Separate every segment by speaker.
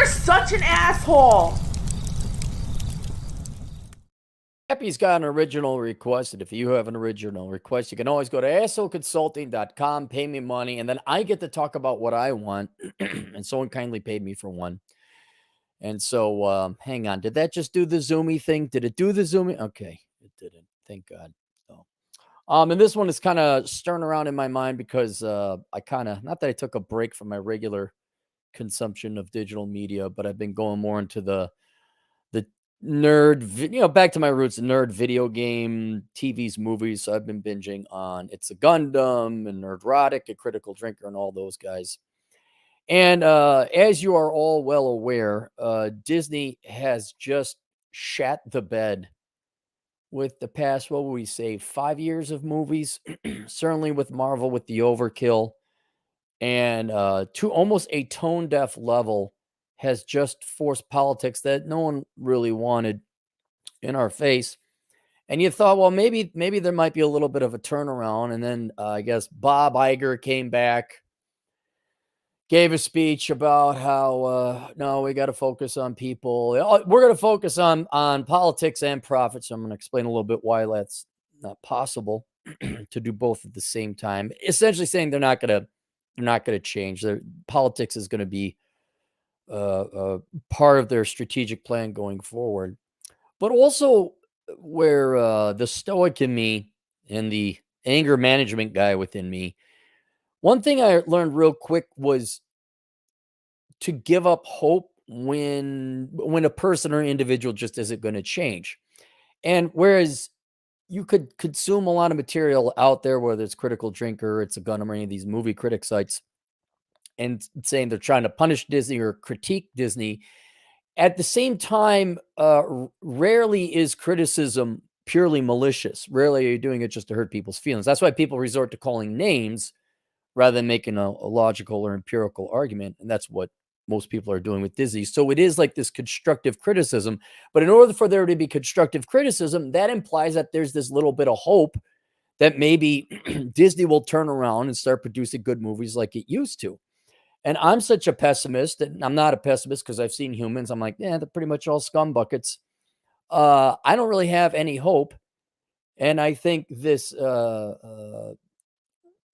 Speaker 1: You're such an asshole.
Speaker 2: Happy's got an original request, and if you have an original request, you can always go to assholeconsulting.com, pay me money, and then I get to talk about what I want. And someone kindly paid me for one. And so, hang on. Did that just do the Zoomy thing? Did it do the Zoomy? Okay, it didn't. Thank God. So, and this one is kind of stirring around in my mind because I kind of, not that I took a break from my regular consumption of digital media, but I've been going more into the back to my roots, nerd video game, TVs, movies. So I've been binging on It's a Gundam and Nerdrotic, A Critical Drinker, and all those guys. And as you are all well aware, Disney has just shat the bed with the past, what would we say, 5 years of movies? Certainly with Marvel, with the overkill, and to almost a tone deaf level, has just forced politics that no one really wanted in our face. And you thought, well, maybe there might be a little bit of a turnaround. And then I guess Bob Iger came back, gave a speech about how no, we got to focus on people. We're going to focus on politics and profits. So I'm going to explain a little bit why that's not possible to do both at the same time. Essentially saying they're not going to change. Their politics is going to be part of their strategic plan going forward. But also where the stoic in me and the anger management guy within me, one thing I learned real quick was to give up hope when a person or individual just isn't going to change. And whereas you could consume a lot of material out there, whether it's Critical Drinker, It's a Gundam, or any of these movie critic sites, and saying they're trying to punish Disney or critique Disney. At the same time, rarely is criticism purely malicious. Rarely are you doing it just to hurt people's feelings. That's why people resort to calling names rather than making a logical or empirical argument. And that's what most people are doing with Disney. So it is like this constructive criticism. But in order for there to be constructive criticism, that implies that there's this little bit of hope that maybe Disney will turn around and start producing good movies like it used to. And I'm such a pessimist, and I'm not a pessimist because I've seen Humans. I'm like, yeah, they're pretty much all scum buckets. I don't really have any hope. And I think this,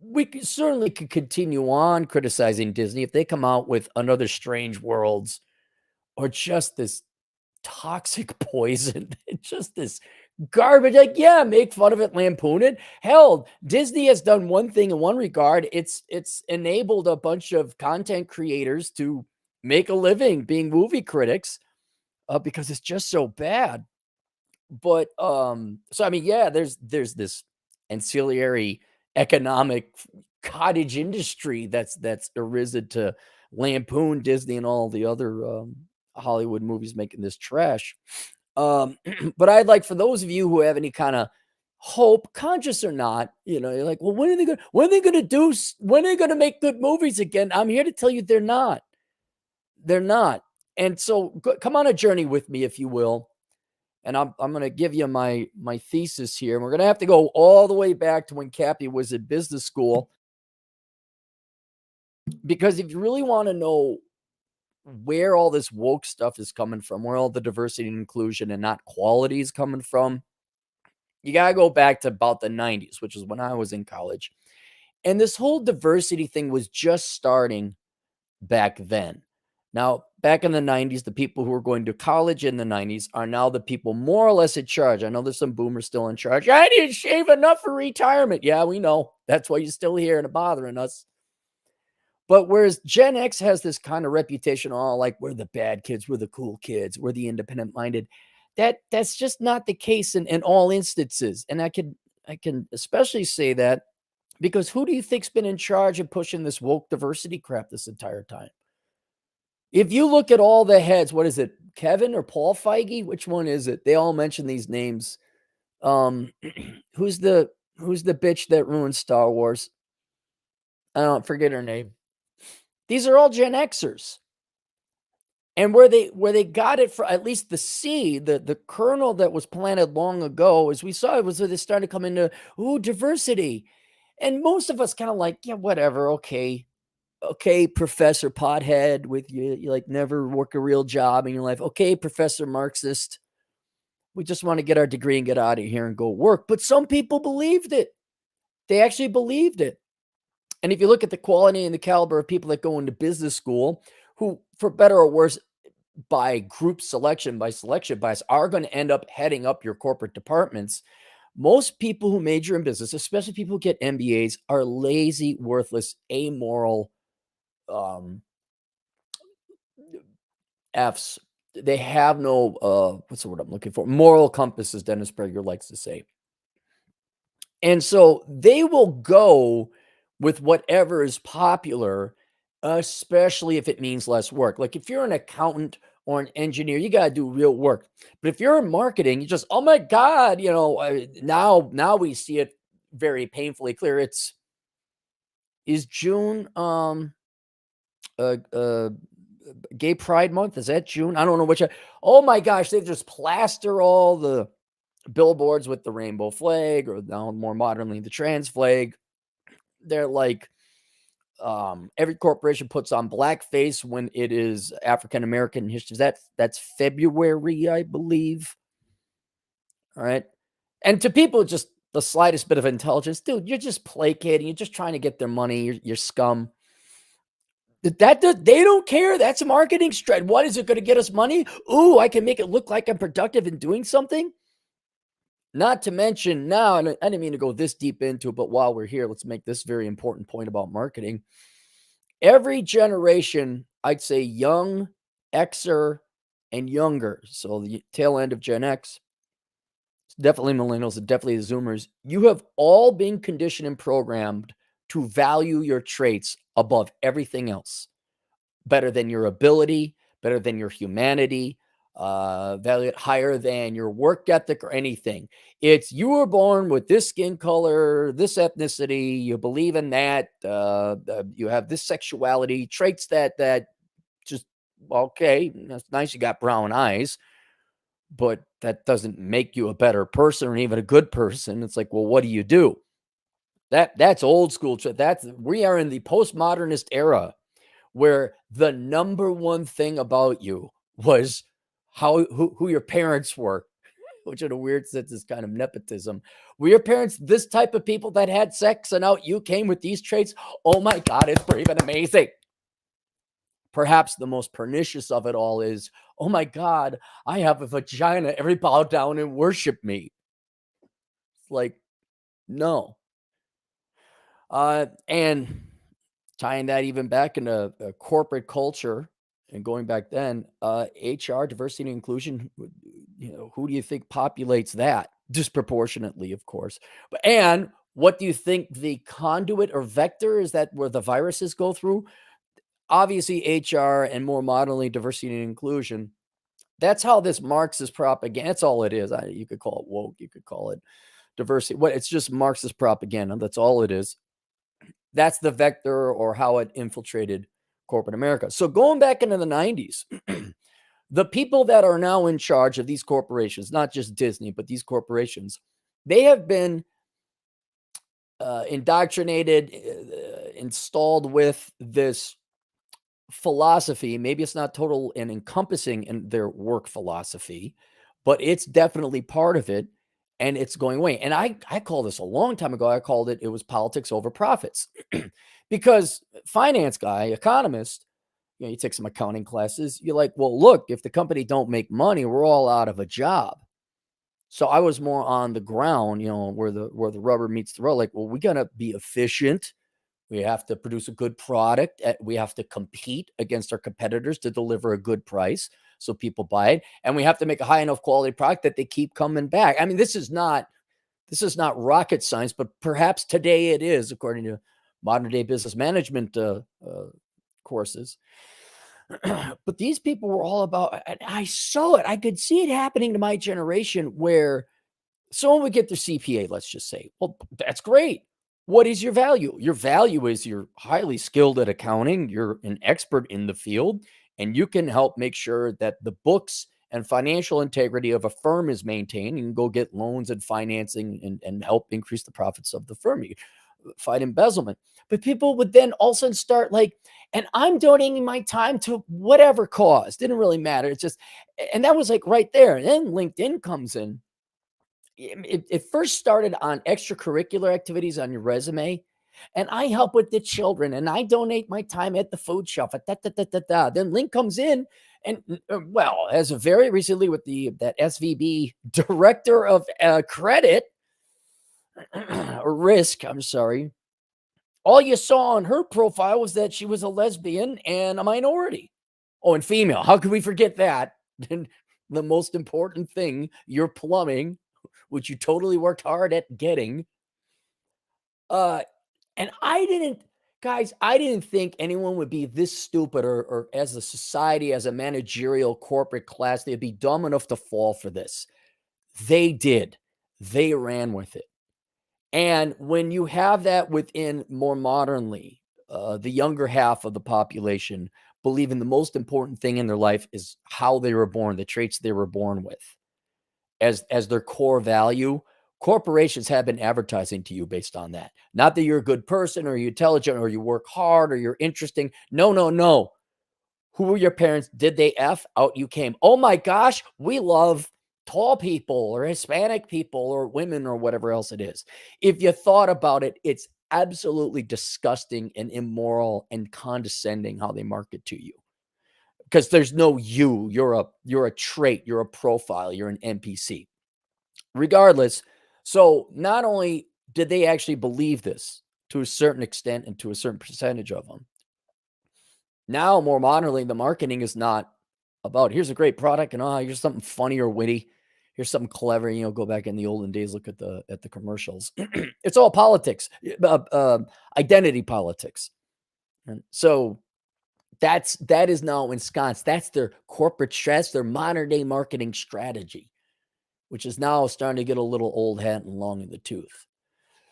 Speaker 2: we certainly could continue on criticizing Disney if they come out with another Strange Worlds or just this toxic poison, just this garbage. Like, yeah, make fun of it, lampoon it. Hell, Disney has done one thing in one regard. It's enabled a bunch of content creators to make a living being movie critics because it's just so bad. But so I mean, yeah, there's this ancillary economic cottage industry that's arisen to lampoon Disney and all the other Hollywood movies making this trash. But I'd like for those of you who have any kind of hope, conscious or not, you're like, well, when are they going to make good movies again? I'm here to tell you they're not. They're not. And so come on a journey with me, if you will. And I'm going to give you my thesis here. And we're going to have to go all the way back to when Cappy was in business school. Because if you really want to know where all this woke stuff is coming from, where all the diversity and inclusion and not quality is coming from, you got to go back to about the 90s, which is when I was in college. And this whole diversity thing was just starting back then. Now, back in the 90s, the people who were going to college in the 90s are now the people more or less in charge. I know there's some boomers still in charge. I didn't shave enough for retirement. Yeah, we know. That's why you're still here and bothering us. But whereas Gen X has this kind of reputation, oh, like we're the bad kids, we're the cool kids, we're the independent-minded. That's just not the case in all instances. And I can especially say that because who do you think's been in charge of pushing this woke diversity crap this entire time? If you look at all the heads, what is it, Kevin or Paul Feige? Which one is it? They all mention these names. Who's the bitch that ruined Star Wars? I don't forget her name. These are all Gen Xers. And where they got it from, at least the seed, the kernel that was planted long ago, as we saw, it was they started to come into, diversity. And most of us kind of like, yeah, whatever, okay. okay, Professor Pothead, with you like never work a real job in your life. Okay, Professor Marxist, we just want to get our degree and get out of here and go work. But some people believed it. They actually believed it. And if you look at the quality and the caliber of people that go into business school, who, for better or worse, by group selection, by selection bias, are going to end up heading up your corporate departments. Most people who major in business, especially people who get MBAs, are lazy, worthless, amoral Fs. They have no, what's the word I'm looking for? Moral compass, as Dennis Prager likes to say. And so they will go with whatever is popular, especially if it means less work. Like if you're an accountant or an engineer, you got to do real work. But if you're in marketing, you just, oh my God, now we see it very painfully clear. Is June Gay Pride Month? Is that June? I don't know which. Oh my gosh, they just plaster all the billboards with the rainbow flag, or now more modernly the trans flag. They're like, every corporation puts on blackface when it is African American history. That's February, I believe. All right. And to people, just the slightest bit of intelligence, dude, you're just placating. You're just trying to get their money. You're scum. They don't care. That's a marketing strat. What is it going to get us money? Ooh, I can make it look like I'm productive in doing something. Not to mention now, and I didn't mean to go this deep into it, but while we're here, let's make this very important point about marketing. Every generation, I'd say young, Xer, and younger, so the tail end of Gen X, definitely millennials, and definitely the Zoomers, you have all been conditioned and programmed to value your traits above everything else. Better than your ability, better than your humanity, value it higher than your work ethic or anything. It's you were born with this skin color, this ethnicity, you believe in that, you have this sexuality, traits that just, okay, that's nice, you got brown eyes, but that doesn't make you a better person or even a good person. It's like, well, what do you do? That's old school. We are in the postmodernist era, where the number one thing about you was who your parents were, which in a weird sense is kind of nepotism. Were your parents this type of people that had sex and out you came with these traits? Oh my God, it's brave and amazing. Perhaps the most pernicious of it all is, oh my God, I have a vagina. Every bow down and worship me. It's like, no. And tying that even back into corporate culture and going back then, HR, diversity and inclusion, who do you think populates that? Disproportionately, of course. And what do you think the conduit or vector is, that where the viruses go through? Obviously, HR, and more modernly, diversity and inclusion. That's how this Marxist propaganda, that's all it is. You could call it woke, you could call it diversity. It's just Marxist propaganda. That's all it is. That's the vector, or how it infiltrated corporate America. So going back into the 90s, the people that are now in charge of these corporations, not just Disney, but these corporations, they have been indoctrinated, installed with this philosophy. Maybe it's not total and encompassing in their work philosophy, but it's definitely part of it, and it's going away. And I called this a long time ago. I called it was politics over profits. Because finance guy, economist, you take some accounting classes, you're like, well, look, if the company don't make money, we're all out of a job. So I was more on the ground, where the rubber meets the road. Like, well, we gotta be efficient. We have to produce a good product. We have to compete against our competitors to deliver a good price so people buy it. And we have to make a high enough quality product that they keep coming back. I mean, this is not rocket science, but perhaps today it is, according to modern day business management courses. But these people were all about, I saw it. I could see it happening to my generation, where someone would get their CPA, let's just say. Well, that's great. What is your value? Your value is you're highly skilled at accounting. You're an expert in the field, and you can help make sure that the books and financial integrity of a firm is maintained, and go get loans and financing and help increase the profits of the firm. fight embezzlement. But people would then all of a sudden start like, and I'm donating my time to whatever cause. Didn't really matter. It's just, and that was like right there. And then LinkedIn comes in. It first started on extracurricular activities on your resume. And I help with the children and I donate my time at the food shelf. Then Link comes in and well, as of very recently with that SVB director of credit or risk, I'm sorry. All you saw on her profile was that she was a lesbian and a minority. Oh, and female. How could we forget that? The most important thing, your plumbing, which you totally worked hard at getting. And I didn't think anyone would be this stupid or as a society, as a managerial corporate class, they'd be dumb enough to fall for this. They did. They ran with it. And when you have that within more modernly, the younger half of the population believing the most important thing in their life is how they were born, the traits they were born with as their core value. Corporations have been advertising to you based on that. Not that you're a good person or you're intelligent or you work hard or you're interesting. No. Who were your parents? Did they F? Out you came. Oh my gosh, we love tall people or Hispanic people or women or whatever else it is. If you thought about it, it's absolutely disgusting and immoral and condescending how they market to you. Because there's no you. You're a trait, you're a profile, you're an NPC. Regardless, so not only did they actually believe this to a certain extent and to a certain percentage of them, now more modernly, the marketing is not about here's a great product and here's something funny or witty. Here's something clever. Go back in the olden days, look at the commercials. It's all politics, identity politics. And so that is now ensconced. That's their corporate stress, their modern day marketing strategy, which is now starting to get a little old hat and long in the tooth.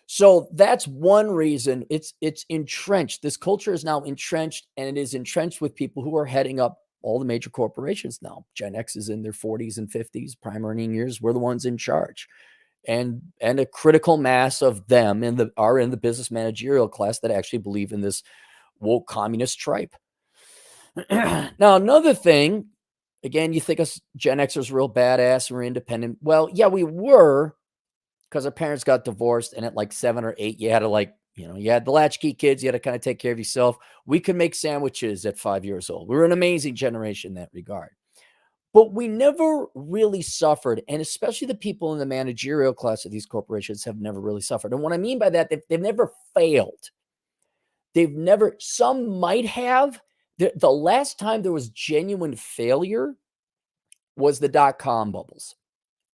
Speaker 2: So that's one reason it's entrenched. This culture is now entrenched, and it is entrenched with people who are heading up all the major corporations now. Gen X is in their 40s and 50s, prime earning years. We're the ones in charge. And a critical mass of them are in the business managerial class that actually believe in this woke communist tripe. Now, another thing, again, you think us Gen Xers real badass and we're independent. Well, yeah, we were, because our parents got divorced, and at like 7 or 8, you had to you had the latchkey kids, you had to kind of take care of yourself. We could make sandwiches at 5 years old. We were an amazing generation in that regard. But we never really suffered, and especially the people in the managerial class of these corporations have never really suffered. And what I mean by that, they've never failed. Some might have. The last time there was genuine failure was the dot-com bubbles,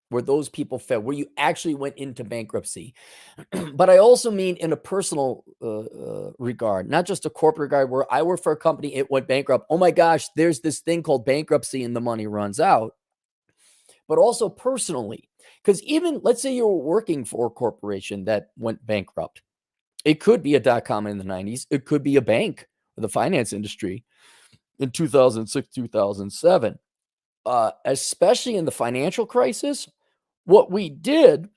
Speaker 2: where those people failed, where you actually went into bankruptcy. But I also mean in a personal regard, not just a corporate regard, where I work for a company, it went bankrupt. Oh my gosh, there's this thing called bankruptcy and the money runs out. But also personally, because even let's say you were working for a corporation that went bankrupt. It could be a dot-com in the 90s. It could be a bank or the finance industry in 2006, 2007. Especially in the financial crisis, what we did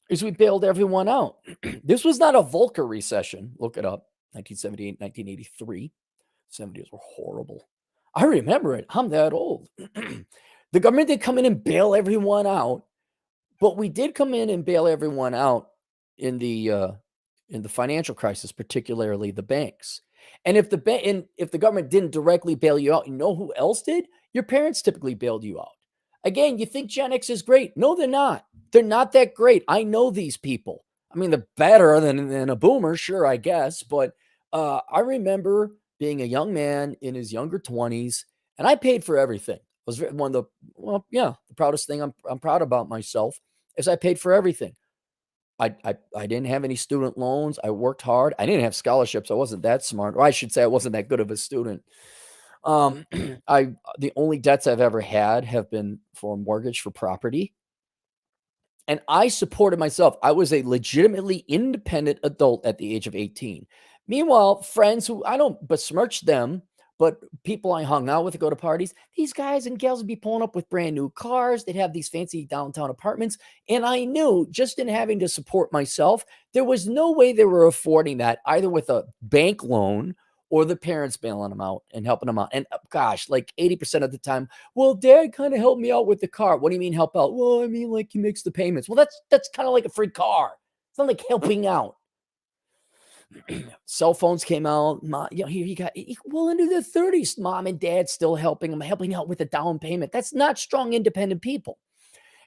Speaker 2: is we bailed everyone out. This was not a Volcker recession. Look it up. 1978, 1983. 70s were horrible. I remember it. I'm that old. The government did come in and bail everyone out, but we did come in and bail everyone out in the financial crisis, particularly the banks. And if the government didn't directly bail you out, you know who else did? Your parents typically bailed you out. Again, you think Gen X is great. No, they're not. They're not that great. I know these people. I mean, they're better than a boomer, sure, I guess. But I remember being a young man in his younger 20s, and I paid for everything. It was one of the proudest thing I'm proud about myself is I paid for everything. I didn't have any student loans. I worked hard. I didn't have scholarships. I wasn't that smart. Or I should say I wasn't that good of a student. The only debts I've ever had have been for a mortgage for property. And I supported myself. I was a legitimately independent adult at the age of 18. Meanwhile, friends who I don't besmirch them, but people I hung out with to go to parties, these guys and gals would be pulling up with brand new cars. They'd have these fancy downtown apartments. And I knew just in having to support myself, there was no way they were affording that either with a bank loan or the parents bailing them out and helping them out. And gosh, like 80% of the time, well, dad kind of helped me out with the car. What do you mean help out? Well, I mean, like he makes the payments. Well, that's kind of like a free car. It's not like helping out. Cell phones came out. Here you got well into the 30s. Mom and dad still helping out with a down payment. That's not strong, independent people.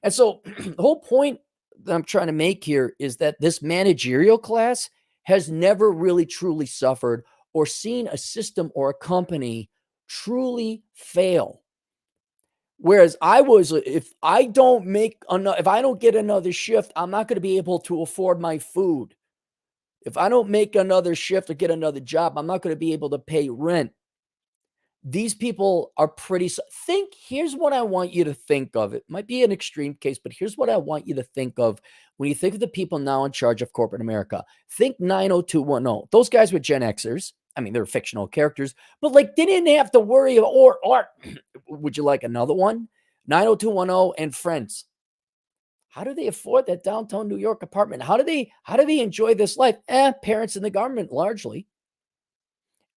Speaker 2: And so the whole point that I'm trying to make here is that this managerial class has never really truly suffered or seen a system or a company truly fail. Whereas if I don't get another shift, I'm not going to be able to afford my food. If I don't make another shift or get another job, I'm not going to be able to pay rent. These people are here's what I want you to think of. It might be an extreme case, but here's what I want you to think of when you think of the people now in charge of corporate America. Think 90210. Those guys were Gen Xers. I mean, they're fictional characters, but like they didn't have to worry or would you like another one? 90210 and Friends. How do they afford that downtown New York apartment? How do they enjoy this life? Parents in the government largely.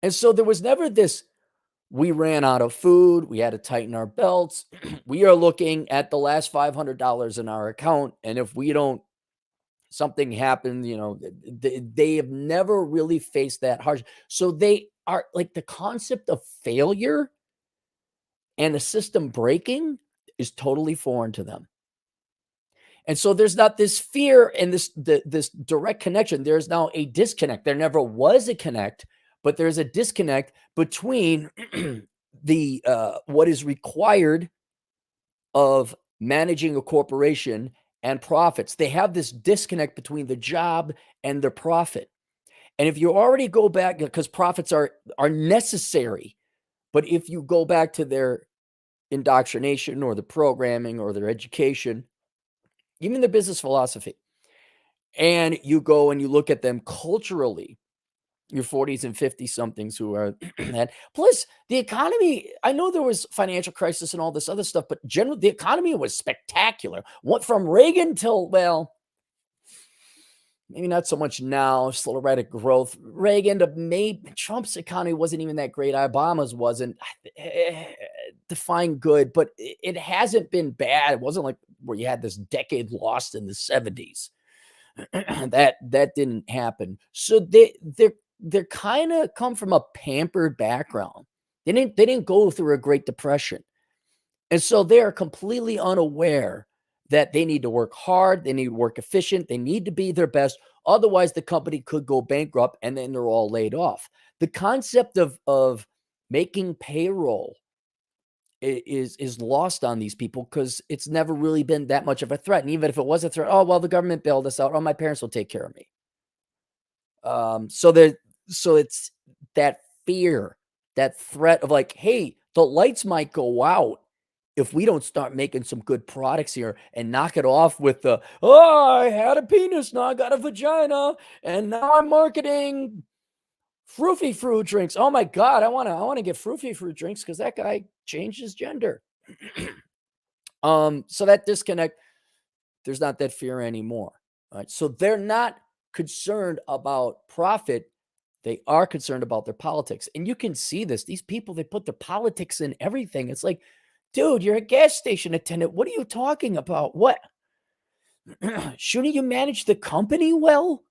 Speaker 2: And so there was never this, we ran out of food. We had to tighten our belts. We are looking at the last $500 in our account. And if something happened, they have never really faced that harsh. So they are like the concept of failure and the system breaking is totally foreign to them. And so there's not this fear and this direct connection. There's now a disconnect. There never was a connect, but there's a disconnect between the what is required of managing a corporation and profits. They have this disconnect between the job and the profit. And if you already go back, because profits are necessary, but if you go back to their indoctrination or the programming or their education, even their business philosophy, and you go and you look at them culturally, your 40s and 50 somethings who are that. Plus, the economy, I know there was financial crisis and all this other stuff, but generally the economy was spectacular. What from Reagan till, well, maybe not so much now, slow rate of growth. Reagan to maybe Trump's economy wasn't even that great. Obama's wasn't. Define good, but it hasn't been bad. It wasn't like where you had this decade lost in the 70s. that didn't happen. So they're kind of come from a pampered background. They didn't go through a Great Depression. And so they are completely unaware that they need to work hard, they need to work efficient, they need to be their best. Otherwise, the company could go bankrupt and then they're all laid off. The concept of making payroll is lost on these people because it's never really been that much of a threat. And even if it was a threat, oh, well, the government bailed us out. Oh, my parents will take care of me. So it's that fear, that threat of like, hey, the lights might go out if we don't start making some good products here and knock it off with the, oh, I had a penis, now I got a vagina, and now I'm marketing Froofy fruit drinks. Oh my God, I want to get Froofy fruit drinks because that guy changed his gender. So that disconnect, there's not that fear anymore. All right. So they're not concerned about profit. They are concerned about their politics. And you can see this. These people, they put their politics in everything. It's like, dude, you're a gas station attendant. What are you talking about? What? Shouldn't you manage the company well?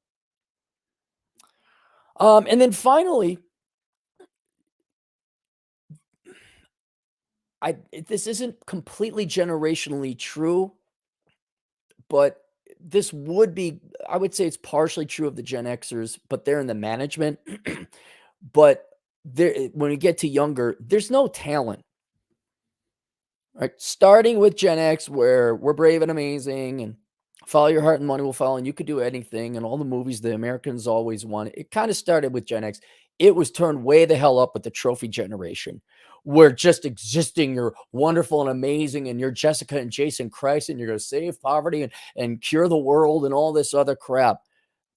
Speaker 2: And then finally, this isn't completely generationally true, but this would be, I would say it's partially true of the Gen Xers, but they're in the management. But when we get to younger, there's no talent. Right? Starting with Gen X, where we're brave and amazing and follow your heart and money will follow, and you could do anything, and all the movies the Americans always wanted. It kind of started with Gen X. It was turned way the hell up with the trophy generation, where just existing, you're wonderful and amazing, and you're Jessica and Jason Christ, and you're going to save poverty and cure the world and all this other crap.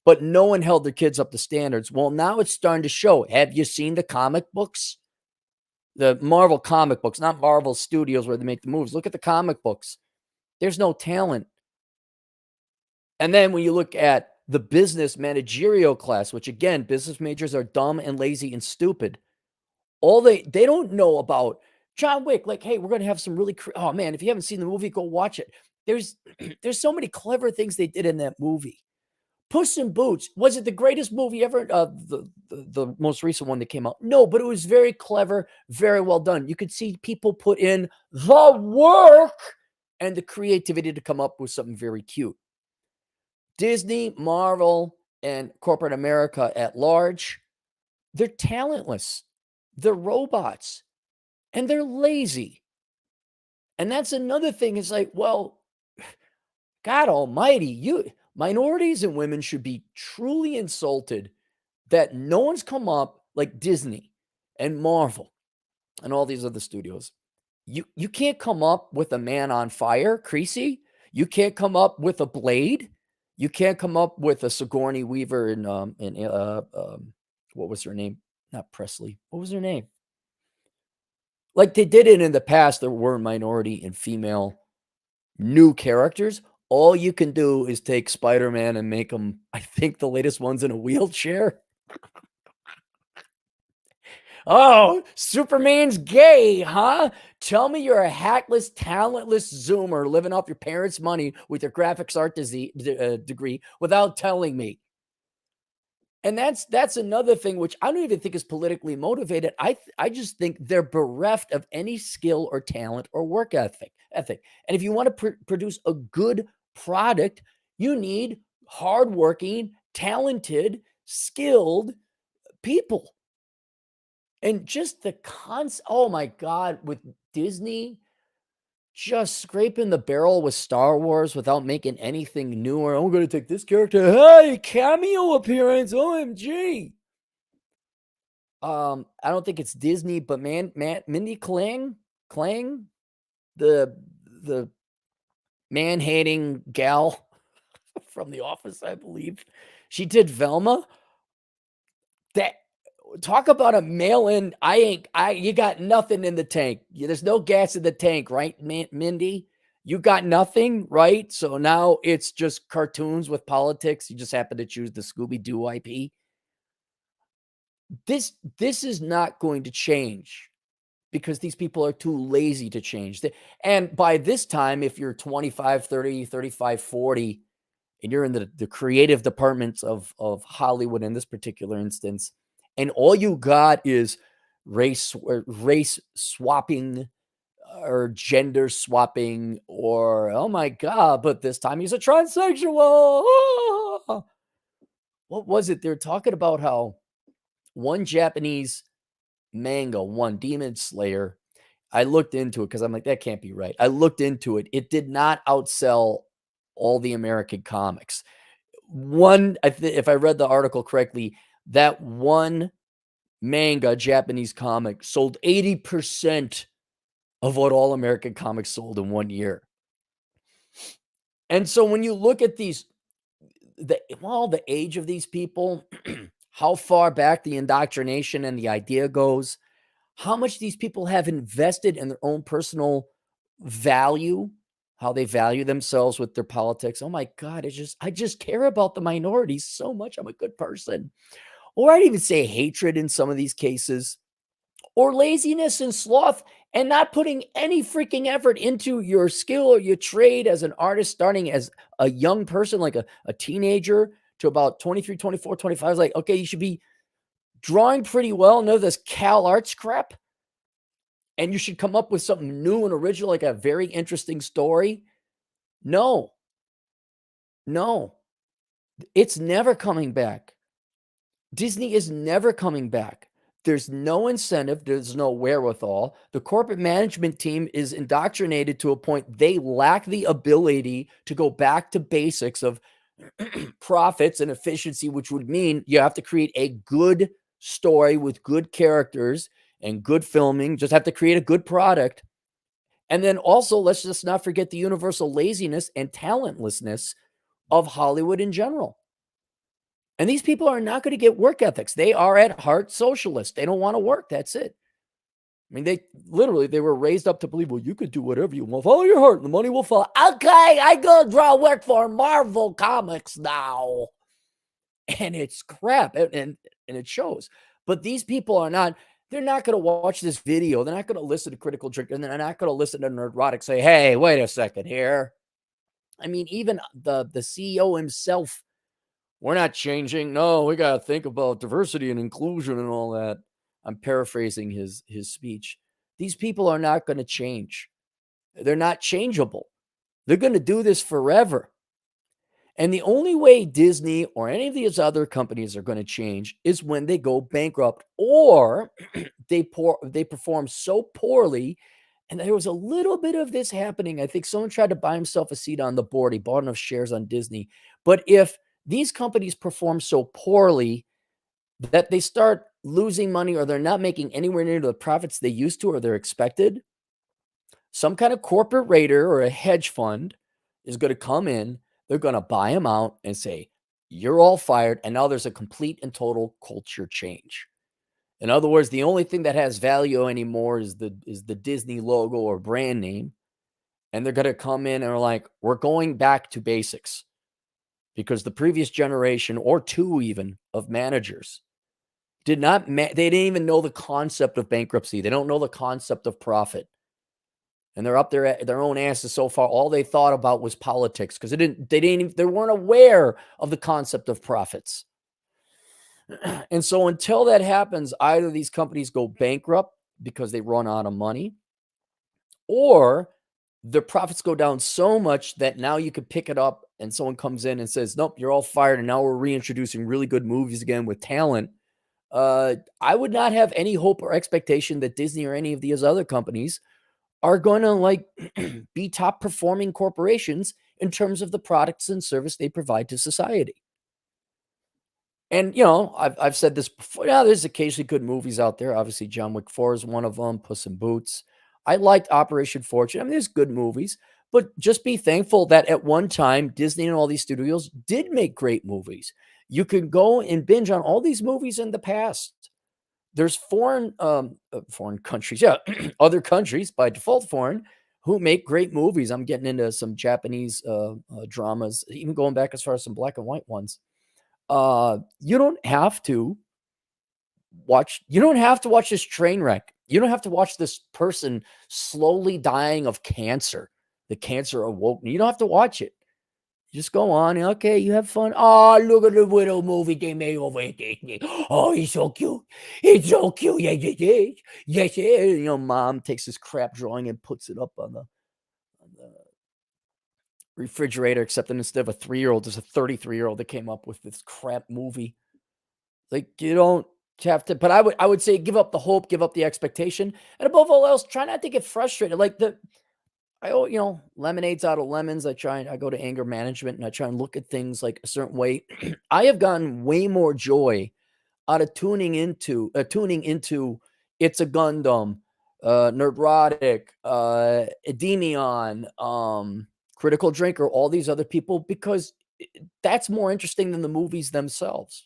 Speaker 2: But no one held their kids up to standards. Well, now it's starting to show. Have you seen the comic books? the Marvel comic books, not Marvel Studios where they make the movies. Look at the comic books. There's no talent. And then when you look at the business managerial class, which again, business majors are dumb and lazy and stupid. All they don't know about John Wick. Like, hey, we're going to have some really, oh man, if you haven't seen the movie, go watch it. There's so many clever things they did in that movie. Puss in Boots, was it the greatest movie ever? The most recent one that came out? No, but it was very clever, very well done. You could see people put in the work and the creativity to come up with something very cute. Disney, Marvel, and corporate America at large, they're talentless. They're robots. And they're lazy. And that's another thing. It's like, well, God almighty, minorities and women should be truly insulted that no one's come up like Disney and Marvel and all these other studios. You can't come up with a Man on Fire, Creasy. You can't come up with a Blade. You can't come up with a Sigourney Weaver and what was her name? Not Presley. What was her name? Like they did it in the past. There were minority and female new characters. All you can do is take Spider-Man and make him, I think the latest one's in a wheelchair. Oh, Superman's gay, huh? Tell me you're a hackless, talentless Zoomer living off your parents' money with your graphics art degree without telling me. And that's another thing which I don't even think is politically motivated. I just think they're bereft of any skill or talent or work ethic. And if you want to produce a good product, you need hardworking, talented, skilled people. And just the oh my God, with Disney just scraping the barrel with Star Wars without making anything new, or I'm going to take this character, hey, cameo appearance, OMG. I don't think it's Disney, but Mindy Kaling, the man-hating gal from The Office, I believe. She did Velma. That talk about a mail-in. You got nothing in the tank. There's no gas in the tank, right, Mindy? You got nothing, right? So now it's just cartoons with politics. You just happen to choose the Scooby-Doo IP. This is not going to change because these people are too lazy to change. And by this time, if you're 25, 30, 35, 40, and you're in the creative departments of Hollywood in this particular instance, and all you got is race swapping or gender swapping, or, oh my God, but this time he's a transsexual. Ah! What was it? They're talking about how one Japanese manga, one Demon Slayer, I looked into it because I'm like, that can't be right. I looked into it. It did not outsell all the American comics. If I read the article correctly, that one manga Japanese comic sold 80% of what all American comics sold in 1 year. And so when you look at the age of these people, how far back the indoctrination and the idea goes, how much these people have invested in their own personal value, how they value themselves with their politics. Oh my God, I just care about the minorities so much. I'm a good person. Or I'd even say hatred in some of these cases, or laziness and sloth, and not putting any freaking effort into your skill or your trade as an artist, starting as a young person, like a teenager to about 23, 24, 25. It's like, okay, you should be drawing pretty well, know this Cal Arts crap, and you should come up with something new and original, like a very interesting story. No, it's never coming back. Disney is never coming back. There's no incentive. There's no wherewithal. The corporate management team is indoctrinated to a point they lack the ability to go back to basics of profits and efficiency, which would mean you have to create a good story with good characters and good filming. Just have to create a good product. And then also, let's just not forget the universal laziness and talentlessness of Hollywood in general. And these people are not going to get work ethics. They are at heart socialists. They don't want to work. That's it. I mean, they were raised up to believe, well, you could do whatever you want. Follow your heart and the money will follow. Okay, I go draw work for Marvel Comics now. And it's crap. And it shows. But these people are not, they're not going to watch this video. They're not going to listen to Critical Drinker. And they're not going to listen to Nerdrotic say, hey, wait a second here. I mean, even the CEO himself, we're not changing. No, we got to think about diversity and inclusion and all that. I'm paraphrasing his speech. These people are not going to change. They're not changeable. They're going to do this forever. And the only way Disney or any of these other companies are going to change is when they go bankrupt or they perform so poorly. And there was a little bit of this happening. I think someone tried to buy himself a seat on the board. He bought enough shares on Disney. But if these companies perform so poorly that they start losing money or they're not making anywhere near the profits they used to or they're expected, some kind of corporate raider or a hedge fund is going to come in. They're going to buy them out and say, you're all fired. And now there's a complete and total culture change. In other words, the only thing that has value anymore is the Disney logo or brand name. And they're going to come in and are like, we're going back to basics. Because the previous generation or two even of managers they didn't even know the concept of bankruptcy. They don't know the concept of profit. And they're up there at their own asses so far. All they thought about was politics because they weren't aware of the concept of profits. And so until that happens, either these companies go bankrupt because they run out of money, or their profits go down so much that now you could pick it up and someone comes in and says, nope, you're all fired. And now we're reintroducing really good movies again with talent. I would not have any hope or expectation that Disney or any of these other companies are going to be top performing corporations in terms of the products and service they provide to society. And, I've said this before. Yeah, there's occasionally good movies out there. Obviously, John Wick 4 is one of them, Puss in Boots. I liked Operation Fortune. I mean, there's good movies, but just be thankful that at one time, Disney and all these studios did make great movies. You can go and binge on all these movies in the past. There's foreign countries, other countries by default foreign, who make great movies. I'm getting into some Japanese dramas, even going back as far as some black and white ones. You don't have to watch this train wreck. You don't have to watch this person slowly dying of cancer. The cancer awoke. You don't have to watch it. You just go on. Okay, you have fun. Oh, look at the widow movie they made over at Disney. Oh, he's so cute. He's so cute. Yes, it is. Yes, it is. Mom takes this crap drawing and puts it up on the refrigerator, except that instead of a 3-year-old, there's a 33-year-old that came up with this crap movie. Like, you don't have to, but I would say give up the hope, give up the expectation, and above all else, try not to get frustrated. Like lemonades out of lemons. I go to anger management and I try and look at things like a certain way. I have gotten way more joy out of tuning into It's a Gundam, Nerdrotic, Edemion, Critical Drinker, all these other people, because that's more interesting than the movies themselves.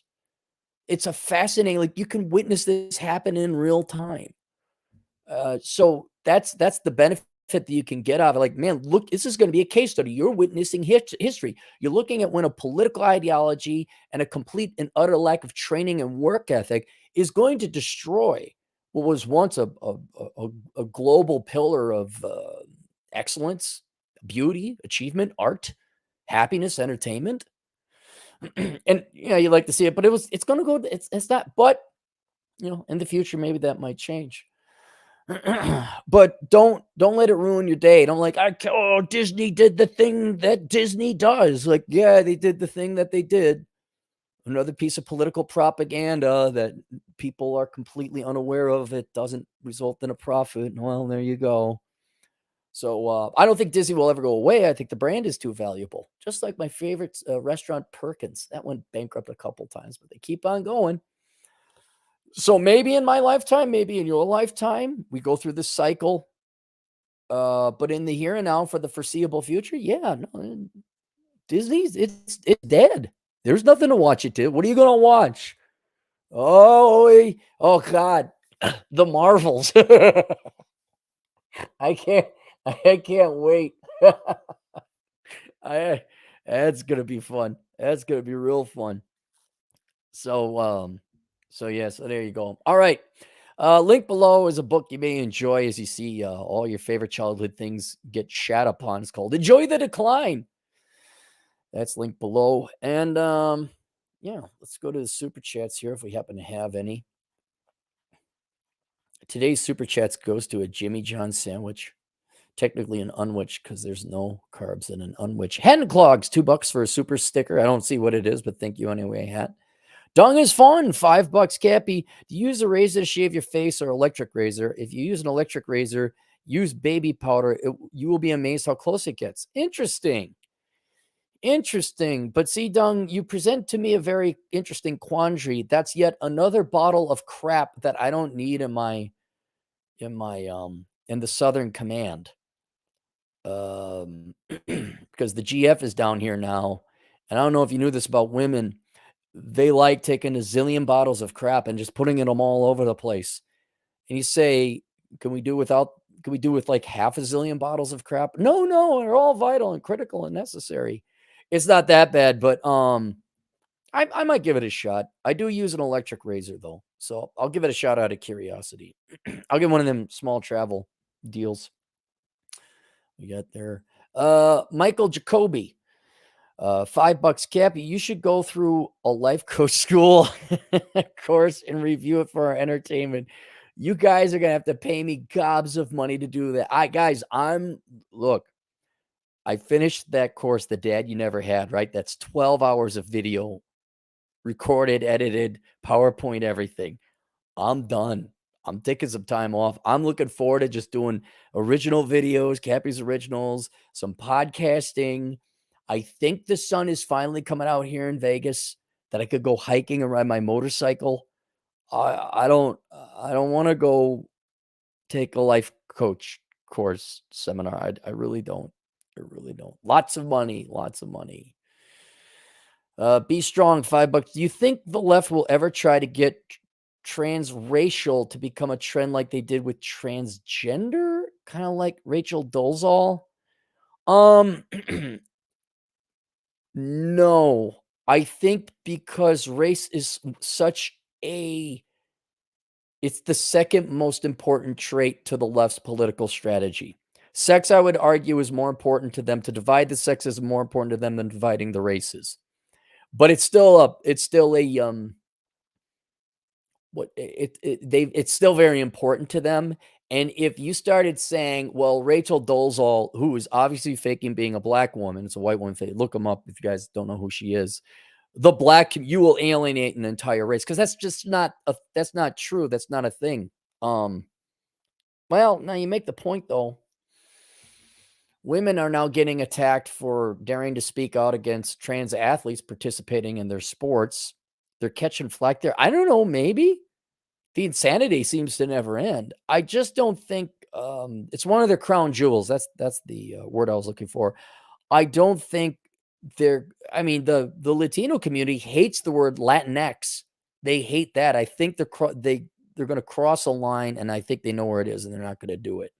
Speaker 2: It's a fascinating, like, you can witness this happen in real time. So that's the benefit that you can get out of it. Like, man, look, this is going to be a case study. You're witnessing history. You're looking at when a political ideology and a complete and utter lack of training and work ethic is going to destroy what was once a global pillar of excellence, beauty, achievement, art, happiness, entertainment. And you like to see it, but it's going to go. It's not. But in the future, maybe that might change. But don't let it ruin your day. Don't Disney did the thing that Disney does. Like, yeah, they did the thing that they did. Another piece of political propaganda that people are completely unaware of. It doesn't result in a profit. Well, there you go. So I don't think Disney will ever go away. I think the brand is too valuable. Just like my favorite restaurant, Perkins. That went bankrupt a couple times, but they keep on going. So maybe in my lifetime, maybe in your lifetime, we go through this cycle. But in the here and now for the foreseeable future, no, Disney's it's dead. There's nothing to watch it to. What are you going to watch? Oh God. The Marvels. I can't I can't wait. I That's gonna be fun. That's gonna be real fun. So, yeah, so there you go. All right. Link below is a book you may enjoy as you see all your favorite childhood things get shat upon. It's called Enjoy the Decline. That's linked below. And yeah, let's go to the super chats here if we happen to have any. Today's super chats goes to a Jimmy John sandwich. Technically an unwich because there's no carbs in an unwich. Hen clogs, $2 for a super sticker. I don't see what it is, but thank you anyway, Hat. Dung is fun, $5, Cappy. Do you use a razor to shave your face or electric razor? If you use an electric razor, use baby powder. You will be amazed how close it gets. Interesting. Interesting. But see, Dung, you present to me a very interesting quandary. That's yet another bottle of crap that I don't need in in the Southern Command. Because the GF is down here now. And I don't know if you knew this about women. They like taking a zillion bottles of crap and just putting them all over the place. And you say, can we do with like half a zillion bottles of crap? No, they're all vital and critical and necessary. It's not that bad, but I might give it a shot. I do use an electric razor though, so I'll give it a shot out of curiosity. I'll get one of them small travel deals. We got there. Michael Jacoby. $5, Cappy. You should go through a life coach school course and review it for our entertainment. You guys are gonna have to pay me gobs of money to do that. Look, I finished that course, The Dad You Never Had, right? That's 12 hours of video, recorded, edited, PowerPoint, everything. I'm done. I'm taking some time off. I'm looking forward to just doing original videos, Cappy's originals, some podcasting. I think the sun is finally coming out here in Vegas that I could go hiking and ride my motorcycle. I don't want to go take a life coach course seminar. I really don't. I really don't. Lots of money. Lots of money. Be strong, $5. Do you think the left will ever try to get transracial to become a trend like they did with transgender? Kind of like Rachel Dolezal? No. I think because race is it's the second most important trait to the left's political strategy. Sex, I would argue, is more important to them. To divide the sexes is more important to them than dividing the races. But it's still it's still very important to them. And if you started saying, well, Rachel Dolezal, who is obviously faking being a black woman, it's a white woman, look them up if you guys don't know who she is. You will alienate an entire race because that's not true. That's not a thing. Well, now you make the point though. Women are now getting attacked for daring to speak out against trans athletes participating in their sports. They're catching flack there. I don't know, maybe. The insanity seems to never end. I just don't think it's one of their crown jewels. That's the word I was looking for. I don't think the Latino community hates the word Latinx. They hate that. I think they're going to cross a line, and I think they know where it is, and they're not going to do it.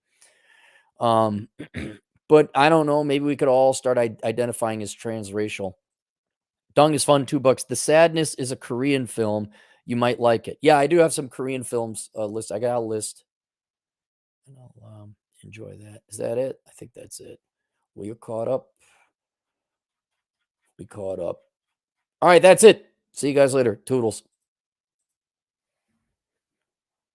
Speaker 2: But I don't know. Maybe we could all start identifying as transracial. Dung is fun, $2. The Sadness is a Korean film. You might like it. Yeah, I do have some Korean films list. I got a list. And I'll enjoy that. Is that it? I think that's it. Well, you're caught up. We caught up. All right, that's it. See you guys later. Toodles.